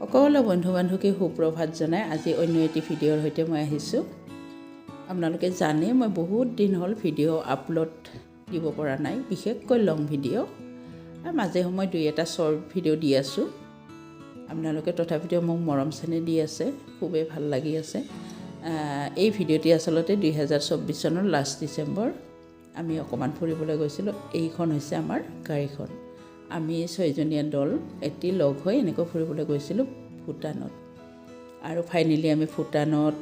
সকলো বন্ধু বান্ধৱীকে সুপ্ৰভাত জনাই আজি অন্য এটি ভিডিঅ'ৰ সৈতে মই আহিছোঁ। আপোনালোকে জানে মই বহুত দিন হ'ল ভিডিঅ' আপলোড দিব পৰা নাই, বিশেষকৈ লং ভিডিঅ'। আৰু মাজে সময় দুই এটা শ্বৰ্ট ভিডিঅ' দি আছোঁ। আপোনালোকে তথাপিও মোক মৰম চেনেহ দি আছে, খুবেই ভাল লাগি আছে। এই ভিডিঅ'টি আচলতে 2024 চনৰ লাষ্ট ডিচেম্বৰ আমি অকণমান ফুৰিবলৈ গৈছিলোঁ। এইখন হৈছে আমাৰ গাড়ীখন। আমি 6জনীয়া দল এটি লগ হৈ এনেকৈ ফুৰিবলৈ গৈছিলোঁ ভূটানত। আৰু ফাইনেলি আমি ভূটানত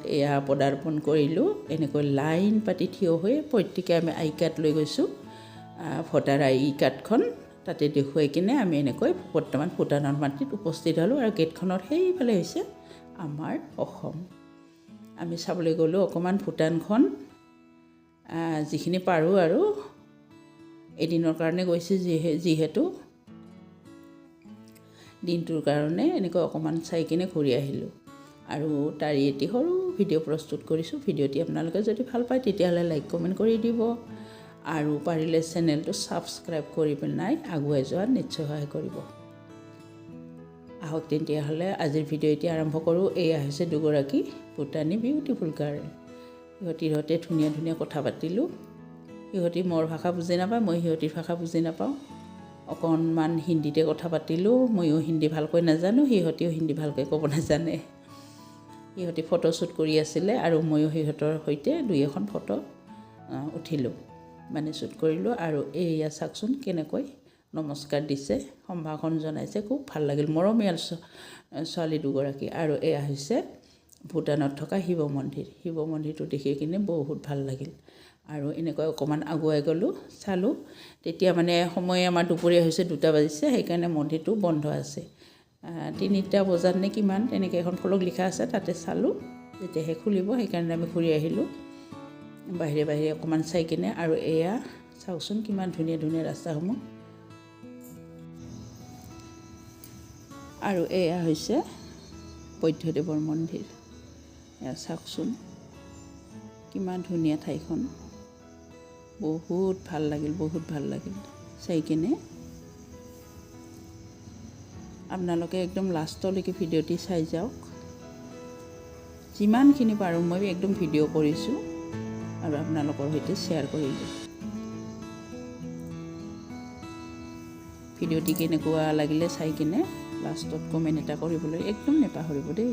পদাৰ্পণ কৰিলোঁ। এনেকৈ লাইন পাতি থিয় হৈ প্ৰত্যেকে আমি আই কাৰ্ড লৈ গৈছোঁ। ভোটাৰ আই কাৰ্ডখন তাতে দেখুৱাই কিনে আমি এনেকৈ বৰ্তমান ভূটানৰ মাটিত উপস্থিত হ'লোঁ। আৰু গেটখনৰ সেইফালে হৈছে আমাৰ অসম। আমি চাবলৈ গ'লোঁ অকণমান ভূটানখন, যিখিনি পাৰোঁ আৰু এদিনৰ কাৰণে গৈছোঁ যিহেতু দিনটোৰ কাৰণে এনেকৈ অকণমান চাই কিনে ঘূৰি আহিলোঁ। আৰু তাৰে এটি সৰু ভিডিঅ' প্ৰস্তুত কৰিছোঁ। ভিডিঅ'টি আপোনালোকে যদি ভাল পায় তেতিয়াহ'লে লাইক কমেণ্ট কৰি দিব, আৰু পাৰিলে চেনেলটো ছাবস্ক্ৰাইব কৰি পেলাই আগুৱাই যোৱাত নিশ্চয় সহায় কৰিব। আহক তেতিয়াহ'লে আজিৰ ভিডিঅ' এতিয়া আৰম্ভ কৰোঁ। এয়া হৈছে দুগৰাকী ভূটানী বিউটিফুল গাৰ্ল। সিহঁতিৰ সৈতে ধুনীয়া ধুনীয়া কথা পাতিলোঁ। সিহঁতি মোৰ ভাষা বুজি নাপায়, মই সিহঁতিৰ ভাষা বুজি নাপাওঁ। অকণমান হিন্দীতে কথা পাতিলোঁ। ময়ো হিন্দী ভালকৈ নাজানো, সিহঁতিও হিন্দী ভালকৈ ক'ব নাজানে। সিহঁতি ফটোশ্বুট কৰি আছিলে আৰু ময়ো সিহঁতৰ সৈতে দুই এখন ফটো উঠিলোঁ, মানে শ্বুট কৰিলোঁ। আৰু এয়া চাওকচোন কেনেকৈ নমস্কাৰ দিছে, সম্ভাষণ জনাইছে, খুব ভাল লাগিল। মৰমীয়াল ছোৱালী দুগৰাকী। আৰু এয়া হৈছে ভূটানত থকা শিৱ মন্দিৰ। শিৱ মন্দিৰটো দেখি কিনে বহুত ভাল লাগিল। আৰু এনেকৈ অকণমান আগুৱাই গ'লোঁ, চালোঁ। তেতিয়া মানে সময় আমাৰ দুপৰীয়া হৈছে, 2টা বাজিছে, সেইকাৰণে মন্দিৰটো বন্ধ আছে। 3টা বজাত নে কিমান তেনেকৈ এখন ফলক লিখা আছে, তাতে চালোঁ। তেতিয়াহে খুলিব, সেইকাৰণে আমি ঘূৰি আহিলোঁ বাহিৰে বাহিৰে অকণমান চাই কিনে। আৰু এয়া চাওকচোন কিমান ধুনীয়া ধুনীয়া ৰাস্তাসমূহ। আৰু এয়া হৈছে বৌদ্ধদেৱৰ মন্দিৰ। এয়া চাওকচোন কিমান ধুনীয়া ঠাইখন। বহুত ভাল লাগিল, বহুত ভাল লাগিল চাই কিনে। আপোনালোকে একদম লাষ্টলৈকে ভিডিঅ'টি চাই যাওক। যিমানখিনি পাৰোঁ মই একদম ভিডিঅ' কৰিছোঁ আৰু আপোনালোকৰ সৈতে শ্বেয়াৰ কৰিলোঁ। ভিডিঅ'টি কেনেকুৱা লাগিলে চাই কিনে লাষ্টত কমেণ্ট এটা কৰিবলৈ একদম নাপাহৰিব দেই।